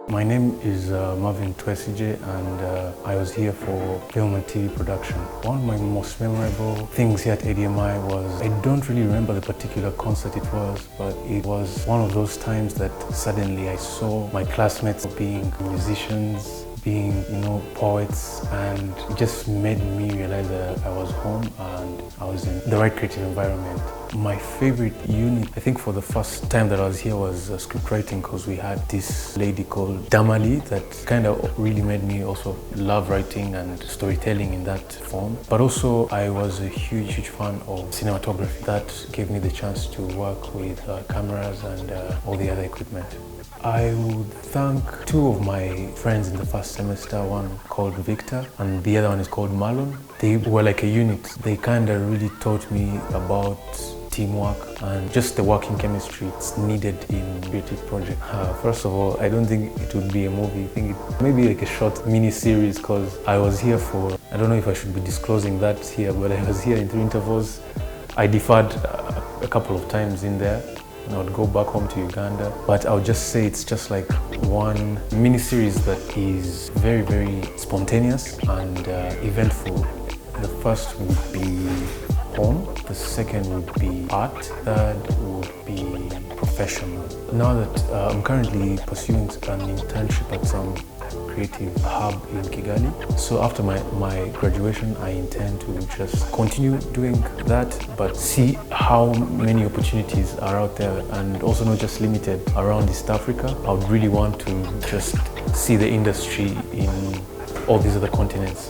My name is Marvin Twesigye, and I was here for film and TV production. One of my most memorable things here at ADMI was, I don't really remember the particular concert it was, but it was one of those times that suddenly I saw my classmates being musicians, being, poets, and it just made me realize that I was home and I was in the right creative environment. My favorite unit, I think for the first time that I was here, was scriptwriting, because we had this lady called Damali that kind of really made me also love writing and storytelling in that form. But also I was a huge fan of cinematography. That gave me the chance to work with cameras and all the other equipment. I would thank two of my friends in the first semester, one called Victor and the other one is called Marlon. They were like a unit. They kind of really taught me about teamwork and just the working chemistry it's needed in creative project. First of all, I don't think it would be a movie. I think it may be like a short mini-series, because I was here for, I don't know if I should be disclosing that here, but I was here in 3 intervals. I deferred a couple of times in there. And I would go back home to Uganda. But I would just say it's just like one mini-series that is very spontaneous and eventful. The first would be home, the second would be art, third would be professional. Now that I'm currently pursuing an internship at some creative hub in Kigali. So after my graduation, I intend to just continue doing that, but see how many opportunities are out there, and also not just limited around East Africa. I would really want to just see the industry in all these other continents.